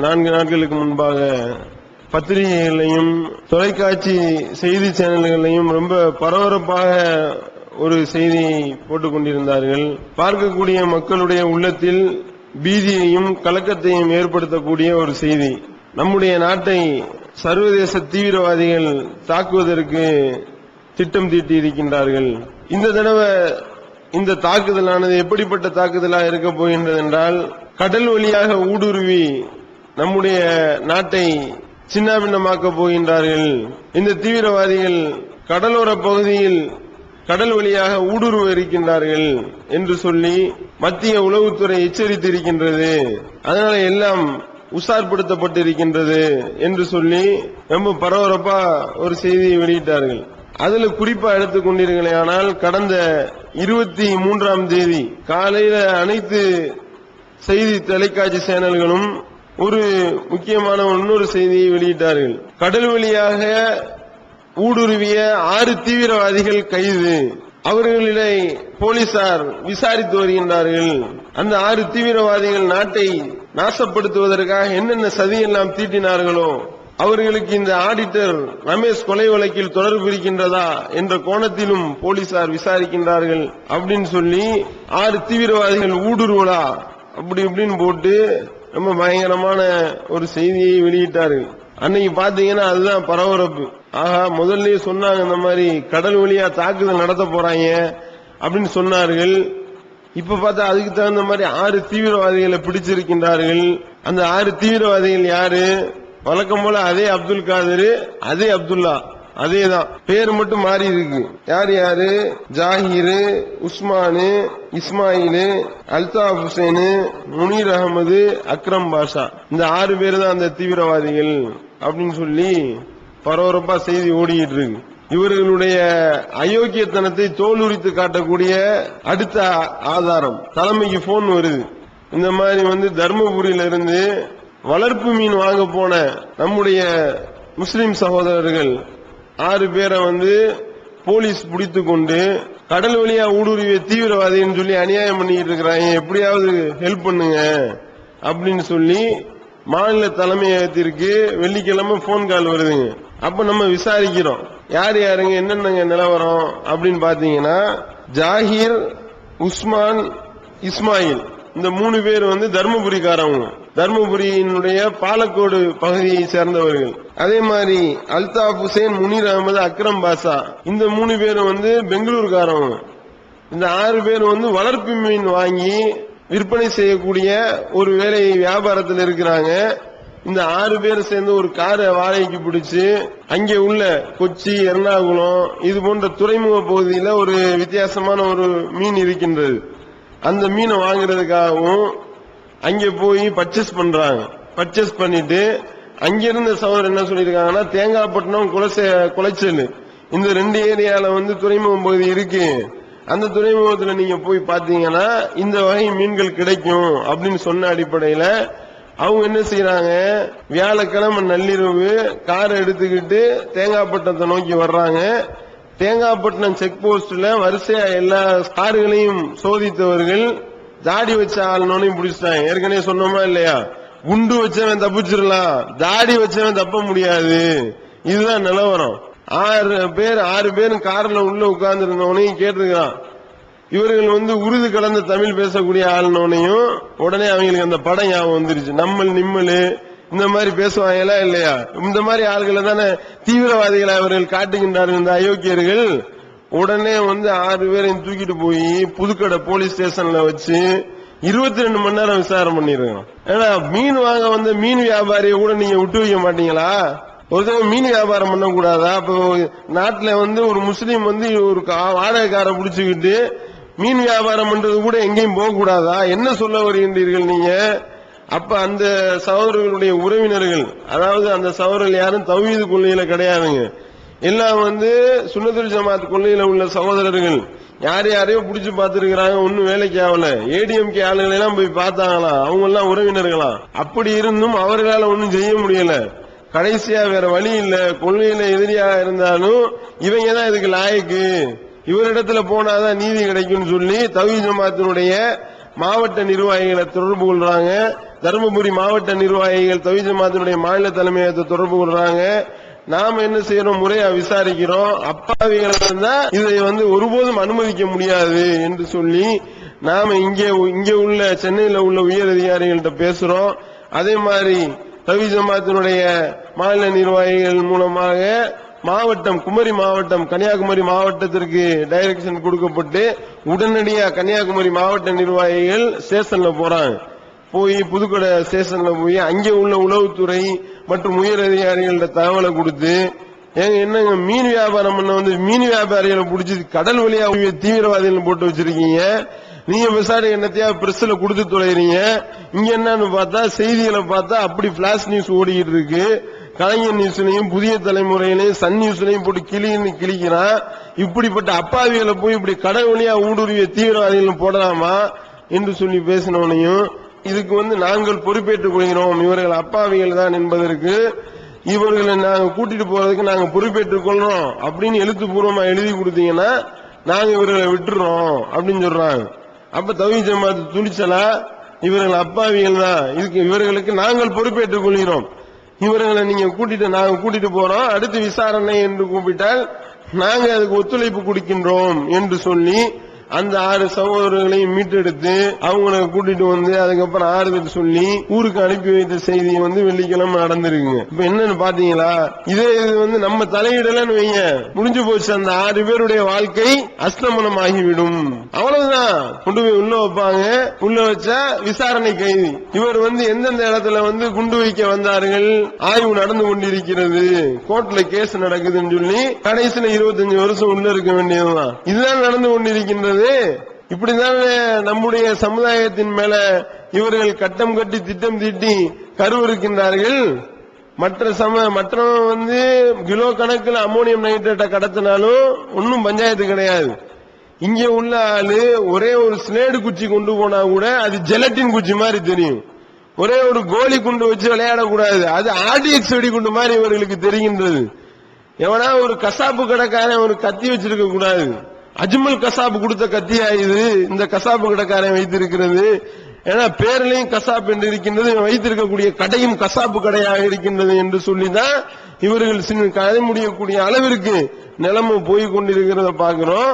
4 நாட்களுக்கு முன்பாக பத்திரிகைகளையும் தொலைக்காட்சி செய்தி சேனல்களையும் ரொம்ப பரபரப்பாக ஒரு செய்தியை போட்டுக் கொண்டிருந்தார்கள். பார்க்கக்கூடிய மக்களுடைய உள்ளத்தில் பீதியையும் கலக்கத்தையும் ஏற்படுத்தக்கூடிய ஒரு செய்தி. நம்முடைய நாட்டை சர்வதேச தீவிரவாதிகள் தாக்குவதற்கு திட்டம் தீட்டி இருக்கின்றார்கள். இந்த தடவை இந்த தாக்குதலானது எப்படிப்பட்ட தாக்குதலாக இருக்க போகின்றது என்றால், கடல் வழியாக ஊடுருவி நம்முடைய நாட்டை சின்னாபின்னமாக்க போகின்றார்கள். இந்த தீவிரவாதிகள் கடலோர பகுதியில் கடல் வழியாக ஊடுருவ இருக்கின்றார்கள் என்று சொல்லி மத்திய உளவுத்துறை எச்சரித்திருக்கின்றது. அதனால எல்லாம் உஷார்படுத்தப்பட்டிருக்கின்றது என்று சொல்லி ரொம்ப பரபரப்பா ஒரு செய்தியை வெளியிட்டார்கள். அதுல குறிப்பா எடுத்துக்கொண்டீர்களே ஆனால், கடந்த 23ஆம் தேதி காலையில அனைத்து செய்தி தொலைக்காட்சி சேனல்களும் ஒரு முக்கியமான இன்னொரு செய்தியை வெளியிட்டார்கள். கடல் வழியாக ஊடுருவிய 6 தீவிரவாதிகள் கைது. அவர்களை போலீசார் விசாரித்து வருகின்றார்கள். அந்த 6 தீவிரவாதிகள் நாட்டை நாசப்படுத்துவதற்காக என்னென்ன சதியெல்லாம் தீட்டினார்களோ அவர்களுக்கு இந்த ஆடிட்டர் ரமேஷ் கொலை வழக்கில் தொடர்பு இருக்கின்றதா என்ற கோணத்திலும் போலீசார் விசாரிக்கின்றார்கள் அப்படின்னு சொல்லி 6 தீவிரவாதிகள் ஊடுருவலா அப்படி இப்படின்னு போட்டு ரொம்ப பயங்கரமான ஒரு செய்தியை வெளியிட்டார்கள். அன்னைக்கு பாத்தீங்கன்னா அதுதான் பரபரப்பு. ஆஹா, முதல்ல சொன்னாங்க இந்த மாதிரி கடல் வழியா தாக்குதல் நடத்த போறாங்க அப்படின்னு சொன்னார்கள். இப்ப பார்த்தா அதுக்கு தகுந்த மாதிரி 6 தீவிரவாதிகளை பிடிச்சிருக்கின்றார்கள். அந்த 6 தீவிரவாதிகள் யாரு? வழக்கம் போல அதே அப்துல் காதர், அதே அப்துல்லா, அதேதான், பேர் மட்டும் மாறி இருக்கு. யார் யாரு? ஜாகிர், உஸ்மானு, இஸ்மாயில், அல்தாப் ஹுசைன், முனீர் அகமது, அக்ரம் பாஷா, இந்த 6 பேர் தான் அந்த தீவிரவாதிகள் அப்படின்னு சொல்லி பரபரப்பா செய்தி ஓடிட்டு இருக்கு. இவர்களுடைய அயோக்கியத்தனத்தை தோலுரித்து காட்டக்கூடிய அடுத்த ஆதாரம், தலைமைக்கு போன் வருது. இந்த மாதிரி தர்மபுரியில இருந்து வளர்ப்பு மீன் வாங்க போன நம்முடைய முஸ்லிம் சகோதரர்கள் 6 பேரை போலீஸ் பிடித்து கொண்டு கடல் வழியா ஊடுருவிய தீவிரவாதின்னு சொல்லி அநியாயம் பண்ணிட்டு இருக்கிறாங்க, எப்படியாவது ஹெல்ப் பண்ணுங்க அப்படின்னு சொல்லி மாநில தலைமையகத்திற்கு வெள்ளிக்கிழமை போன் கால் வருதுங்க. அப்ப நம்ம விசாரிக்கிறோம், யார் யாருங்க, என்னென்னங்க நிலவரம் அப்படின்னு பாத்தீங்கன்னா, ஜாகிர், உஸ்மான், இஸ்மாயில், இந்த 3 பேர் தர்மபுரிக்காரவங்க, தர்மபுரியினுடைய பாலக்கோடு பகுதியை சேர்ந்தவர்கள். அதே மாதிரி அல்தாப் ஹுசைன், முனீர் அகமது, அக்ரம் பாஷா, இந்த 3 பேரும் பெங்களூருக்காரவங்க. இந்த 6 பேர் வளர்ப்பு மீன் வாங்கி விற்பனை செய்யக்கூடிய ஒரு வேலை வியாபாரத்தில் இருக்கிறாங்க. இந்த 6 பேர் சேர்ந்து ஒரு காரை வாடகைக்கு பிடிச்சு அங்கே உள்ள கொச்சி, எர்ணாகுளம் இது போன்ற துறைமுக பகுதியில் ஒரு வித்தியாசமான ஒரு மீன் இருக்கின்றது. அந்த மீனை வாங்குறதுக்காகவும் அங்கே போய் பர்ச்சேஸ் பண்றாங்க. பர்ச்சேஸ் பண்ணிட்டு அங்கிருந்த சகோதரர் என்ன சொல்லியிருக்காங்கன்னா, தேங்காய்பட்டினம், குளச்சல், இந்த 2 ஏரியால துறைமுக பகுதி இருக்கு. அந்த துறைமுகத்துல நீங்க போய் பாத்தீங்கன்னா இந்த வகை மீன்கள் கிடைக்கும் அப்படின்னு சொன்ன அடிப்படையில அவங்க என்ன செய்யறாங்க, வியாழக்கிழமை நள்ளிரவு காரை எடுத்துக்கிட்டு தேங்காய்பட்டினத்தை நோக்கி வர்றாங்க. தேங்காய்பட்டினம் செக் போஸ்ட்ல வரிசையா எல்லா கார்களையும் சோதித்தவர்கள் தாடி வச்ச ஆளுநனையும் பிடிச்சிட்டாங்க. ஏற்கனவே சொன்னோமா இல்லையா, குண்டு வச்சவன் தப்பிச்சிடலாம், தாடி வச்சவன் தப்ப முடியாது. இதுதான் நிலவரம். 6 பேரும் கார்ல உள்ள உட்கார்ந்து இருந்தவனையும் கேட்டிருக்கான். இவர்கள் உருது கலந்த தமிழ் பேசக்கூடிய ஆளுநனையும் உடனே அவங்களுக்கு அந்த படம் ஞாபகம் வந்துருச்சு. நம்மள் நிம்மலு இந்த மாதிரி பேசுவாங்களா இல்லையா, இந்த மாதிரி ஆள்களை தானே தீவிரவாதிகளை அவர்கள் காட்டுகின்றார்கள் இந்த அயோக்கியர்கள். உடனே 6 பேரையும் தூக்கிட்டு போய் புதுக்கடை போலீஸ் ஸ்டேஷன்ல வச்சு 22 மணி நேரம் விசாரணை பண்ணிருக்கோம். ஏன்னா மீன் வாங்க மீன் வியாபாரியை கூட நீங்க விட்டு வைக்க மாட்டீங்களா? ஒருத்தவங்க மீன் வியாபாரம் பண்ண கூடாதா? அப்போ நாட்டுல ஒரு முஸ்லீம் ஒரு வாடகைக்கார பிடிச்சுக்கிட்டு மீன் வியாபாரம் பண்றது கூட எங்கேயும் போக கூடாதா? என்ன சொல்ல வருகின்றீர்கள் நீங்க? அப்ப அந்த சகோதரர்களுடைய உறவினர்கள், அதாவது அந்த சகோதரர்கள் யாரும் தௌஹீது கொள்கையில கிடையாதுங்க, எல்லாம் சுன்னத்துல் ஜமாத் கொள்கையில உள்ள சகோதரர்கள். யாரையோ பிடிச்சு பார்த்திருக்கிறாங்க, ஒன்னும் வேலைக்கு ஆகல. ஏடிஎம்கே ஆளுகளை எல்லாம் போய் பார்த்தாங்களா, அவங்க எல்லாம் உறவினர்களா. அப்படி இருந்தும் அவர்களால ஒன்னும் செய்ய முடியல. கடைசியா வேற வழி இல்ல, கொள்கையில எதிரியா இருந்தாலும் இவங்க தான் இதுக்கு லாயக்கு, இவரிடத்துல போனாதான் நீதி கிடைக்கும் சொல்லி தௌஹீத் ஜமாத்தினுடைய மாவட்ட நிர்வாகிகளை தொடர்பு கொள்றாங்க. தருமபுரி மாவட்ட நிர்வாகிகள் தௌஹீத் ஜமாத்தினுடைய மாநில தலைமையகத்தை தொடர்பு கொள்றாங்க. நாம என்ன செய்யறோம், முறையா விசாரிக்கிறோம். அப்பாவிகள் இருந்தா இதை ஒருபோதும் அனுமதிக்க முடியாது என்று சொல்லி நாம இங்கே உள்ள சென்னையில் உள்ள உயர் அதிகாரிகள்கிட்ட பேசுறோம். அதே மாதிரி தௌஹீத் ஜமாத்தினுடைய மாநில நிர்வாகிகள் மூலமாக மாவட்டம் குமரி மாவட்டம் கன்னியாகுமரி மாவட்டத்திற்கு டைரக்ஷன் கொடுக்கப்பட்டு உடனடியாக கன்னியாகுமரி மாவட்ட நிர்வாகிகள் ஸ்டேஷன்ல போறாங்க. போய் புதுக்கடை ஸ்டேஷன்ல போய் அங்கே உள்ள உளவுத்துறை மற்றும் உயர் அதிகாரிகள்ட்ட தகவலை கொடுத்து, என்னங்க மீன் வியாபாரம் பண்ண மீன் வியாபாரிகளை பிடிச்சி கடல் வழியா தீவிரவாதிகள் போட்டு வச்சிருக்கீங்க, நீங்க விசாரணை என்னத்தையா பிரஸ்ல கொடுத்து தொலைறீங்க. இங்க என்னன்னு பார்த்தா செய்திகளை பார்த்தா அப்படி பிளாஷ் நியூஸ் ஓடிக்கிட்டு இருக்கு. கலைஞர் நியூஸ்லையும் புதிய தலைமுறையிலையும் சன் நியூஸ்லையும் போட்டு கிளிக்கிறான். இப்படிப்பட்ட அப்பாவிகளை போய் இப்படி கடல் வழியா ஊடுருவிய தீவிரவாதிகள் போடலாமா என்று சொல்லி பேசினவனையும், இதுக்கு நாங்கள் பொறுப்பேற்றுக் கொள்கிறோம், இவர்கள் அப்பாவிகள் தான் என்பதற்கு, இவர்களை நாங்க கூட்டிட்டு போறதுக்கு நாங்க பொறுப்பேற்றுக் கொள்றோம் அப்படின்னு எழுத்துப்பூர்வமா எழுதி கொடுத்தீங்கன்னா நாங்க இவர்களை விட்டுறோம் அப்படின்னு சொல்றாங்க. அப்ப தௌஹீத் ஜமாத் துணிச்சலா இவர்கள் அப்பாவிகள் தான், இதுக்கு இவர்களுக்கு நாங்கள் பொறுப்பேற்றுக் கொள்கிறோம், இவர்களை நீங்க நாங்க கூட்டிட்டு போறோம், அடுத்து விசாரணை என்று கூப்பிட்டால் நாங்க அதுக்கு ஒத்துழைப்பு கொடுக்கின்றோம் என்று சொல்லி அந்த 6 சகோதரர்களையும் மீட்டெடுத்து அவங்களை கூட்டிட்டு அதுக்கப்புறம் ஆறுதல் சொல்லி ஊருக்கு அனுப்பி வைத்த செய்தி வெள்ளிக்கிழமை நடந்திருக்குங்க. இப்ப என்னன்னு பாத்தீங்களா, இதே இது நம்ம தலையிடலன்னு வைங்க, முடிஞ்சு போச்சு. அந்த 6 பேருடைய வாழ்க்கை அஸ்தமனம் ஆகிவிடும். அவ்வளவுதான். கொண்டு போய் உள்ள வைப்பாங்க. உள்ள வச்சா விசாரணை கைதி. இவர் எந்தெந்த இடத்துல குண்டு வைக்க வந்தார்கள், ஆய்வு நடந்து கொண்டிருக்கிறது, கோர்ட்ல கேஸ் நடக்குதுன்னு சொல்லி கடைசியில 25 வருஷம் உள்ள இருக்க வேண்டியதுதான். இதுதான் நடந்து கொண்டிருக்கின்றது. இப்படிதான் நம்முடைய சமுதாயத்தின் மேல இவர்கள் கட்டம் கட்டி திட்டம் தீட்டி கருவிருக்கின்றார்கள். மற்றவன் கிலோ கணக்கில் அமோனியம் நைட்ரேட்டை கடத்தினாலும் ஒன்னும் பஞ்சாயத்து கிடையாது. இங்க உள்ள ஆளு ஒரே ஒரு ஸ்லேடு குச்சி கொண்டு போனா கூட அது ஜெலட்டின் குச்சி மாதிரி தெரியும். ஒரே ஒரு கோலி குண்டு வச்சு விளையாடக்கூடாது, அது ஆர்டிஎக்ஸ் வெடி குண்டு மாதிரி இவர்களுக்கு தெரிகின்றது. எவனா ஒரு கசாப்பு கடைக்காரன் ஒரு கத்தி வச்சிருக்க கூடாது, அஜ்மல் கசாப்பு கொடுத்த கத்தியா இது இந்த கசாப்பு கடைக்காரன் வைத்திருக்கிறது. ஏன்னா பேரிலையும் கசாப் என்று இருக்கின்றது, வைத்திருக்கக்கூடிய கடையும் கசாப்பு கடையாக இருக்கின்றது என்று சொல்லிதான் இவர்கள் கதை முடியக்கூடிய அளவிற்கு நிலைமை போய் கொண்டிருக்கிறத பாக்குறோம்.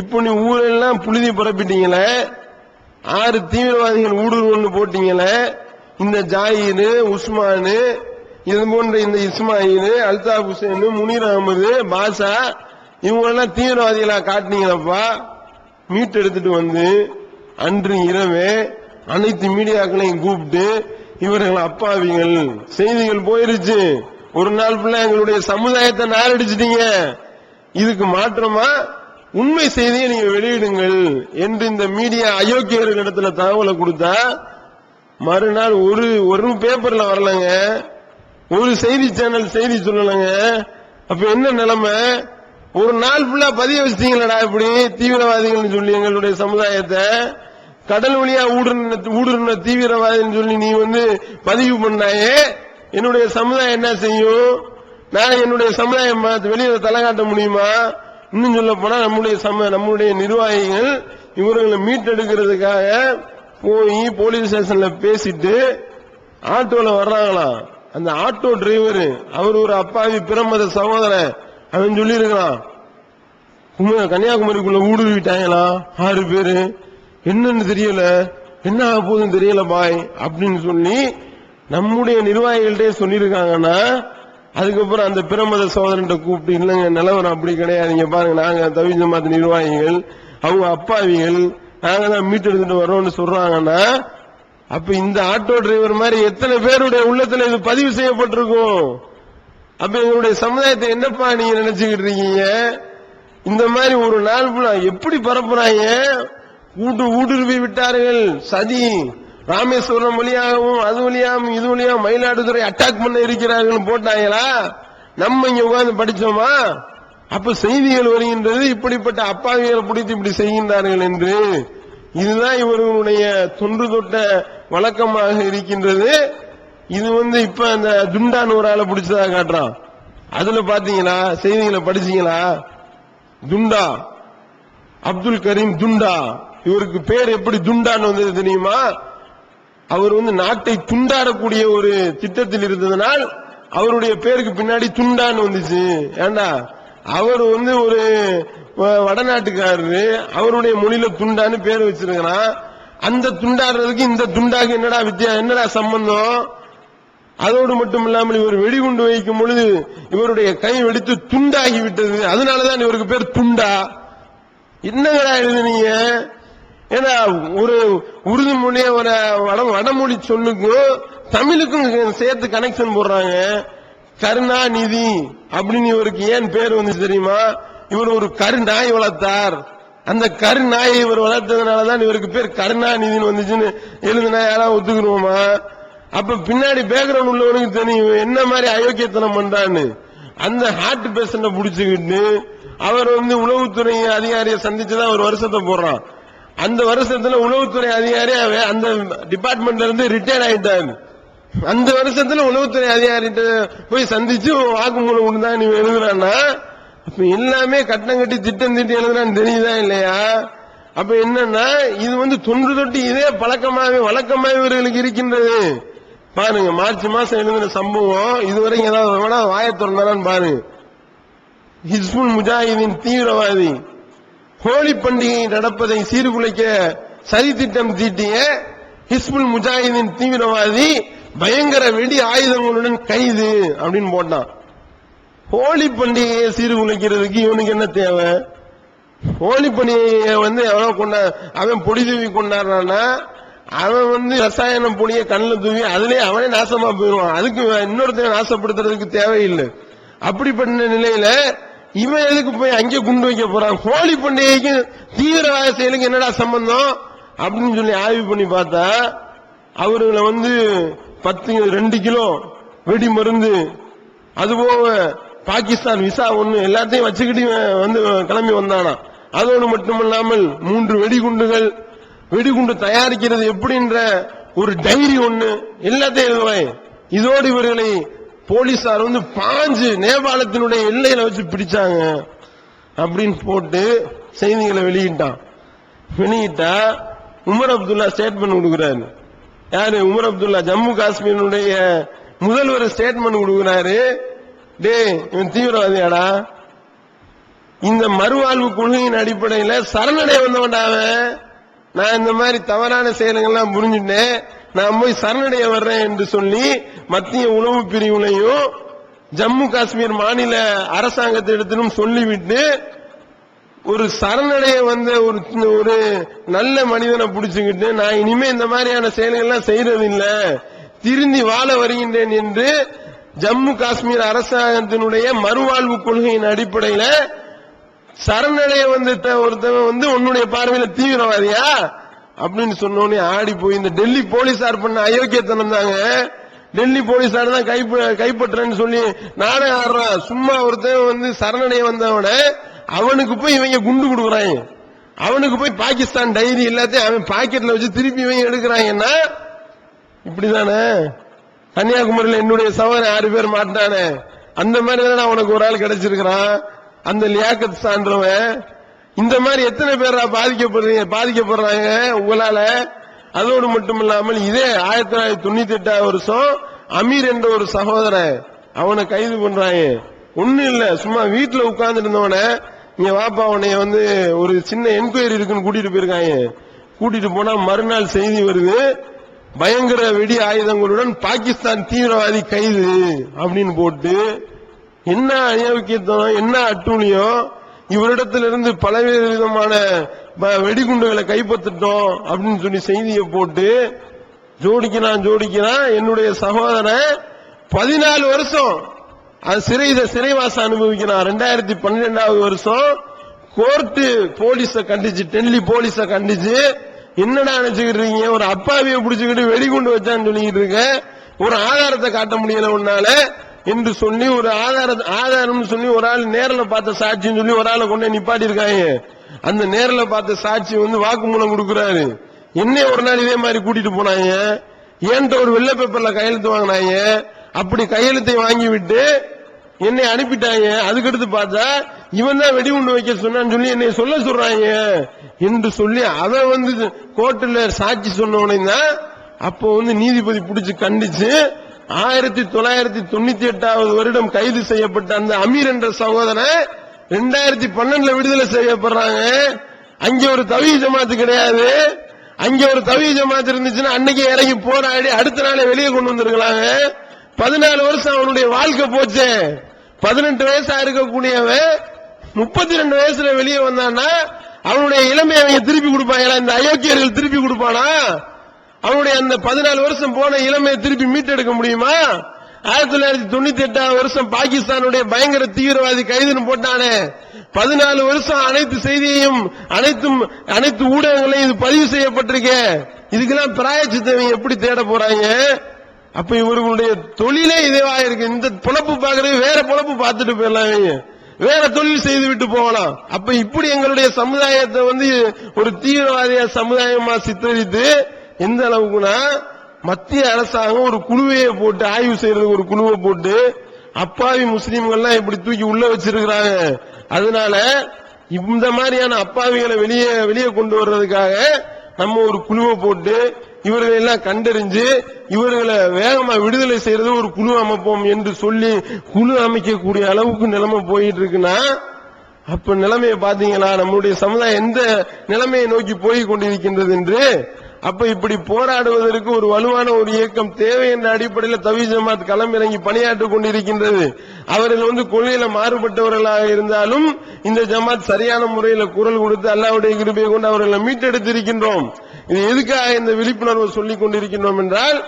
இப்போ நீ ஊரெல்லாம் புழுதி பரப்பிட்டீங்களே, 6 தீவிரவாதிகள் ஊடுருவல்னு போட்டீங்களே, இந்த ஜாயிரு உஸ்மானு இது போன்ற இந்த இஸ்மாயில் அல்தாப் ஹுசேன் முனீர் அகமது பாஷா இவங்களெல்லாம் தீவிரவாதிகளா காட்டினீங்களப்பா. மீட் எடுத்துட்டு அன்று இரவே அனைத்து மீடியாக்களையும் கூப்பிட்டு இவர்கள் அப்பாவிகள், செய்திகள் போயிருச்சு, ஒரு நாள் ஃபுல்லா எங்களுடைய சமுதாயத்தை நாரடிச்சிட்டீங்க, இதுக்கு மாற்றமா உண்மை செய்தியை நீங்க வெளியிடுங்கள் என்று இந்த மீடியா அயோக்கியர்களிடத்துல தகவலை கொடுத்தா மறுநாள் ஒரு பேப்பர்ல வரலங்க, ஒரு செய்தி சேனல் செய்தி சொல்லலங்க. அப்ப என்ன நிலைமை, ஒரு நாள் ஃபுல்லா பதிய வச்சிட்டீங்களா இப்படி தீவிரவாதிகள் சொல்லி எங்களுடைய சமுதாயத்தை கடல் வழியா ஊடுருன தீவிரவாதின்னு சொல்லி நீ பதிவு பண்ணாயே, என்னுடைய சமுதாயம் என்ன செய்யும்? நான் என்னுடைய சமுதாயம் வெளியில தலை காட்ட முடியுமா? இன்னும் சொல்ல போனா நம்முடைய நிர்வாகிகள் இவர்களை மீட்டெடுக்கிறதுக்காக போய் போலீஸ் ஸ்டேஷன்ல பேசிட்டு ஆட்டோல வர்றாங்களாம். அந்த ஆட்டோ டிரைவர் அவர் ஒரு அப்பாவி பிரமத சகோதரன், அவன் சொல்லி இருக்கான் கன்னியாகுமரிக்குள்ள ஊடுருவிட்டாங்களா 6 பேரு, என்னன்னு தெரியல, என்ன ஆக போதும் தெரியல பாய் அப்படின்னு சொல்லி நம்முடைய நிர்வாகிகள்டே சொல்லியிருக்காங்கன்னா, அதுக்கப்புறம் அந்த பிரமத சகோதரன் கூப்பிட்டு இல்லங்க நிலவரம் அப்படி கிடையாதுங்க, பாருங்க நாங்க தௌஹீத் ஜமாத் நிர்வாகிகள், அவங்க அப்பாவிகள், நாங்க தான் மீட் எடுத்துட்டு வரோம்னு சொல்றாங்கன்னா, அப்ப இந்த ஆட்டோ டிரைவர் மாதிரி எத்தனை பேருடைய உள்ளத்துல இது பதிவு செய்யப்பட்டிருக்கும்? அப்ப எங்களுடைய சமுதாயத்தை என்னப்பா நீங்க நினைச்சுக்கிட்டு இருக்கீங்க? இந்த மாதிரி ஒரு நாள் எப்படி பரப்புறாங்க, ஊடுருவி விட்டார்கள், சதி, ராமேஸ்வரம் வழியாகவும் அது வழியாகவும் இது வழியாகவும் மயிலாடுதுறை அட்டாக் பண்ண இருக்கிறார்கள் போட்டாங்களா? நம்ம இங்க உட்கார்ந்து படிச்சோமா? அப்ப செய்திகள் வருகின்றது இப்படிப்பட்ட அப்பாவிகளை பிடித்து இப்படி செய்கின்றார்கள் என்று. இதுதான் இவர்களுடைய தொன்று தொட்ட வழக்கமாக இருக்கின்றது. இது இப்ப அந்த துண்டான் ஒரு ஆளை பிடிச்சதா காட்டுறான். அதுல பாத்தீங்களா, செய்திகளை படிச்சீங்களா? துண்டா, அப்துல் கரீம் துண்டா, இவருக்கு பேர் எப்படி துண்டான்னு வந்தது தெரியுமா? அவர் நாட்டை துண்டாடக்கூடிய ஒரு திட்டத்தில் இருந்ததனால் அவருடைய பேருக்கு பின்னாடி துண்டான்னு வந்துச்சு. ஏண்டா அவர் ஒரு வடநாட்டுக்காரரு, அவருடைய மொழியில துண்டான்னு பேர் வச்சிருக்கிறான். அந்த துண்டாடுறதுக்கு இந்த துண்டாக்கு என்னடா சம்பந்தம்? அதோடு மட்டும் இல்லாமல் இவர் வெடிகுண்டு வைக்கும் பொழுது இவருடைய கை வெடித்து துண்டாகி விட்டது. அதனாலதான் இவருக்கு பேர் துண்டா. என்னங்கடா எழுதுனீங்க? ஏன்னா ஒரு உருது மொழிய வடமொழி சொல்லுக்கும் தமிழுக்கும் சேர்த்து கனெக்ஷன் போடுறாங்க. கருணாநிதி அப்படின்னு இவருக்கு ஏன் பேர் வந்துச்சு தெரியுமா? இவர் ஒரு கருநாய் வளர்த்தார். அந்த கருநாயை இவர் வளர்த்ததுனாலதான் இவருக்கு பேர் கருணாநிதினு வந்துச்சுன்னு எழுதுனா யாராவது ஒத்துக்குருவோமா? அப்ப பின்னாடி பேக்ரவுண்ட் உள்ளவனுக்கு தெரியும் என்ன மாதிரி அயோக்கியத்தனம் பண்றான்னு. அந்த ஹார்ட் பேஷண்ட புடிச்சுக்கிட்டு அவர் உளவுத்துறை அதிகாரியை சந்திச்சுதான் ஒரு வருஷத்தை போடுறான். அந்த வருஷத்துல உளவுத்துறை அதிகாரி அந்த டிபார்ட்மெண்ட்ல இருந்து ரிட்டையர் ஆயிட்டாரு. அந்த வருஷத்துல உளவுத்துறை அதிகாரிகிட்ட போய் சந்திச்சு வாக்குமூலம் கொடுத்தா நீ எழுதுறான்னா அப்ப எல்லாமே கட்டம் கட்டி திட்டம் திட்டி எழுதுறான்னு தெரியுதா இல்லையா? அப்ப என்னன்னா இது தொன்று தொட்டு இதே பழக்கமாவே வழக்கமாவே இவர்களுக்கு இருக்கின்றது. பாருங்க, மார்ச் மாசம் எழுதின சம்பவம் இதுவரைக்கும் ஏதாவது வாயை திறந்தாரான்னு பாருங்க. ஹிஸ்புல் முஜாஹிதீன் தீவிரவாதி ஹோலி பண்டிகை நடப்பதை சீர்குலைக்க சதி திட்டம் தீட்டிய ஹிஸ்புல் முஜாஹிதீன் தீவிரவாதி பயங்கர வெடி ஆயுதங்களுடன் கைது அப்படின்னு போட்டான். ஹோலி பண்டிகையை சீர்குலைக்கிறதுக்கு இவனுக்கு என்ன தேவை? ஹோலி பண்டிகையை எவ்வளவு அவன் பொடி தூவி கொண்டாடுறான்னா அவன் ரசாயனம் பொடிய கண்ணில் தூவி அதுலயே அவனே நாசமா போயிடுவான். அதுக்கு இன்னொருத்தையும் நாசப்படுத்துறதுக்கு தேவையில்லை. அப்படிப்பட்ட நிலையில இவன் எதுக்கு போய் அங்கே குண்டு வைக்க போறான்? ஹோலி பண்டிகைக்கு தீவிரவாத செயலுக்கு என்னடா சம்பந்தம் அப்படின்னு சொல்லி ஆய்வு பண்ணி பார்த்தா அவர்களை 2 கிலோ வெடி மருந்து, அதுபோக பாகிஸ்தான் விசா ஒண்ணு எல்லாத்தையும் வச்சுக்கிட்டு கிளம்பி வந்தானா. அதோடு மட்டுமல்லாமல் 3 வெடிகுண்டுகள், வெடிகுண்டு தயாரிக்கிறது எப்படின்ற ஒரு டைரி ஒண்ணு எல்லாத்தையும் எழுதுவாங்க. இதோடு இவர்களை போலீசார் பாஞ்சு நேபாளத்தினுடைய எல்லையில வச்சு பிடிச்சாங்க அப்படின்னு போட்டு செய்திகளை வெளியிட்டா உமர் அப்துல்லா ஸ்டேட்மெண்ட் கொடுக்கிறாரு. யாரு? உமர் அப்துல்லா ஜம்மு காஷ்மீருடைய முதல்வர் ஸ்டேட்மெண்ட் கொடுக்கிறாரு. டே இவன் தீவிரவாதியாடா, இந்த மறுவாழ்வு கொள்கையின் அடிப்படையில் சரணடைய வந்தவன்டாவன், நான் இந்த மாதிரி தவறான செயல்கள்லாம் புரிஞ்சுட்டேன், நான் போய் சரணடைய வர்றேன் என்று சொல்லி மத்திய உளவு பிரிவுலையும் ஜம்மு காஷ்மீர் மாநில அரசாங்கத்திடத்திலும் சொல்லிவிட்டு ஒரு சரணடைய ஒரு நல்ல மனிதனை பிடிச்சுக்கிட்டு நான் இனிமே இந்த மாதிரியான செயல்கள்லாம் செய்யறதில்லை, திருந்தி வாழ வருகின்றேன் என்று ஜம்மு காஷ்மீர் அரசாங்கத்தினுடைய மறுவாழ்வு கொள்கையின் அடிப்படையில் சரணடைய ஒருத்தவன் உன்னுடைய பார்வையில தீவிரவாதியா அப்படின்னு சொன்னோன்னே ஆடி போய் இந்த டெல்லி போலீசார் பண்ண அயோக்கியத்தனம் தாங்க. டெல்லி போலீசார் தான் கைப்பற்றேன்னு சொல்லி நானே ஆடுறான். சும்மா ஒருத்தன் சரணடைய வந்தவன அவனுக்கு போய் இவங்க குண்டு கொடுக்குறாங்க. அவனுக்கு போய் பாகிஸ்தான் டைரி எல்லாத்தையும் அவன் பாக்கெட்ல வச்சு திருப்பி இவங்க எடுக்கிறாங்கன்னா இப்படிதானே? கன்னியாகுமரியில் என்னுடைய சகோதரன் 6 பேர் மாட்டானே, அந்த மாதிரி தானே அவனுக்கு ஒரு ஆள் கிடைச்சிருக்கிறான். அந்த லியாக்கத் சான்றவன். இந்த மாதிரி எத்தனை பேர் பாதிக்கப்படுறாங்க உங்களால? அதோடு மட்டும் இல்லாமல் இதே 1998 வருஷம் அமீர் என்ற ஒரு சகோதரன் அவனை கைது பண்றாங்க. ஒண்ணும் இல்ல, சும்மா வீட்டுல உட்கார்ந்து இருந்தவன இங்க வாப்பா உன்னைய ஒரு சின்ன என்கொயரி இருக்குன்னு கூட்டிட்டு போயிருக்காங்க. கூட்டிட்டு போனா மறுநாள் செய்தி வருது, பயங்கர வெடி ஆயுதங்களுடன் பாகிஸ்தான் தீவிரவாதி கைது அப்படின்னு போட்டு. என்ன அநியாயத்தனம், என்ன அட்டூழியம்! இவரிடத்திலிருந்து பல்வேறு விதமான வெடிகுண்டுகளை கைப்பற்றிட்டோம் அப்படின்னு சொல்லி செய்தியை போட்டு ஜோடிக்கிறான். என்னுடைய சகோதரன் 14 வருஷம் அது சிறைவாசம் அனுபவிக்கிறான். 2012 வருஷம் கோர்ட்டு போலீஸ கண்டிச்சு, டெல்லி போலீஸ கண்டிச்சு, என்னடா நினைச்சுக்கிட்டு ஒரு அப்பாவியை பிடிச்சுக்கிட்டு வெடிகுண்டு வச்சான்னு சொல்லிக்கிட்டு இருக்க, ஒரு ஆதாரத்தை காட்ட முடியல உன்னால என்று சொல்லி ஒரு ஆதாரம் சொல்லி ஒரு ஆள் நேரில் பார்த்த சாட்சின்னு சொல்லி ஒரு ஆளை கொண்டு நிப்பாட்டி இருக்காங்க. அந்த நேரில் பார்த்த சாட்சி வாக்குமூலம் கொடுக்கிறாரு. என்ன ஒரு நாள் இதே மாதிரி கூட்டிட்டு போனாங்க, ஏன்ட்ட ஒரு வெள்ளை பேப்பர்ல கையெழுத்து வாங்கினாங்க. அப்படி கையெழுத்தை வாங்கி விட்டு என்னை அனுப்பிட்டாங்க. அதுக்கடுத்து பார்த்தா இவன் தான் வெடிகுண்டு வைக்க சொன்னான்னு சொல்லி என்னை சொல்றாங்க என்று சொல்லி அவன் கோர்ட்டில் சாட்சி சொன்ன உடனே தான் அப்போ நீதிபதி பிடிச்சு கண்டிச்சு 1998 வருடம் கைது செய்யப்பட்ட அந்த அமீர் என்ற சகோதரன் 2012 விடுதலை செய்யப்படுறாங்க. அங்க ஒரு தவ்ஹீத் ஜமாத் கிடையாது. அங்க ஒரு தவ்ஹீத் ஜமாத் இருந்துச்சுன்னா அன்னைக்கு இறங்கி போராடி அடுத்த நாளே வெளியே கொண்டு வந்திருக்கலாங்க. 14 வருஷம் அவனுடைய வாழ்க்கை போச்சு. 18 வயசா இருக்கக்கூடியவன் 32 வயசுல வெளியே வந்தான்னா அவனுடைய இளமையை அவங்க திருப்பி கொடுப்பாங்களா? இந்த அயோக்கியர்கள் திருப்பி கொடுப்பானா? அவனுடைய அந்த 14 வருஷம் போன இளமையை திருப்பி மீட்டெடுக்க முடியுமா? 1998 வருஷம் பாகிஸ்தானுடைய பயங்கர தீவிரவாதி கைதுன்னு போட்டானே, 14 வருஷம் அனைத்து செய்தியையும் அனைத்து ஊடகங்களையும் இது பதிவு செய்யப்பட்டிருக்க. இதுக்கெல்லாம் பிராயச்சித்தம் எப்படி தேட போறாங்க? அப்ப இவர்களுடைய தொழிலே இதுவா இருக்கு. இந்த பொழப்பு பாக்குறது வேற பொழப்பு பார்த்துட்டு போயிடலாம், வேற தொழில் செய்து விட்டு போகலாம். அப்ப இப்படி எங்களுடைய சமுதாயத்தை ஒரு தீவிரவாதிய சமுதாயமா சித்தரித்து எந்த அளவுக்குனா மத்திய அரசாங்கம் ஒரு குழுவையை போட்டு ஆய்வு செய்யறதுக்கு ஒரு குழுவை போட்டு அப்பாவி முஸ்லீம்கள்லாம் இப்படி தூக்கி உள்ள வச்சிருக்கிறாங்க. அதனால இந்த மாதிரியான அப்பாவிகளை வெளியே கொண்டு வர்றதுக்காக நம்ம ஒரு குழுவை போட்டு இவர்களை எல்லாம் கண்டறிஞ்சு இவர்களை வேகமா விடுதலை செய்யறது ஒரு குழு அமைப்போம் என்று சொல்லி குழு அமைக்கக்கூடிய அளவுக்கு நிலைமை போயிட்டு இருக்குன்னா, அப்ப நிலைமையை பாத்தீங்களா? நம்முடைய சமுதாயம் எந்த நிலைமையை நோக்கி போய் கொண்டிருக்கின்றது என்று. அப்ப இப்படி போராடுவதற்கு ஒரு வலுவான ஒரு இயக்கம் தேவை என்ற அடிப்படையில் தவ்ஹீத் ஜமாத் களமிறங்கி பணியாற்றிக் கொண்டிருக்கின்றது. அவர்கள் கொள்கையில மாறுபட்டவர்களாக இருந்தாலும் இந்த ஜமாத் சரியான முறையில் குரல் கொடுத்து அல்லாஹ்வுடைய கிருபையை கொண்டு அவர்களை மீட்டெடுத்திருக்கின்றோம். இது எதுக்காக இந்த விழிப்புணர்வு சொல்லிக் கொண்டிருக்கின்றோம் என்றால்,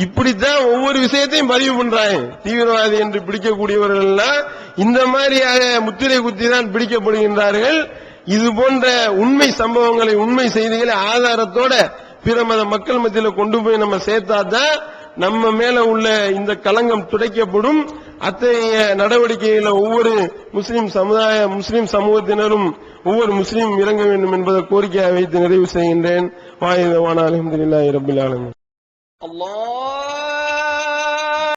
இப்படித்தான் ஒவ்வொரு விஷயத்தையும் பதிவு பண்றாங்க. தீவிரவாதி என்று பிடிக்கக்கூடியவர்கள் இந்த மாதிரியாக முத்திரை குத்தி தான் பிடிக்கப்படுகின்றார்கள். இது போன்ற உண்மை சம்பவங்களை, உண்மை செய்திகளை ஆதாரத்தோட பிற மத மக்கள் மத்தியில் கொண்டு போய் நம்ம சேர்த்தாதான் நம்ம மேல உள்ள இந்த களங்கம் துடைக்கப்படும். அத்தகைய நடவடிக்கைகளை ஒவ்வொரு முஸ்லிம் சமூகத்தினரும் ஒவ்வொரு முஸ்லீம் இறங்க வேண்டும் என்பதை கோரிக்கையாக வைத்து நிறைவு செய்கின்றேன். வாஹித் அல்ஹம்துலில்லாஹி ரப்பில் ஆலமீன்.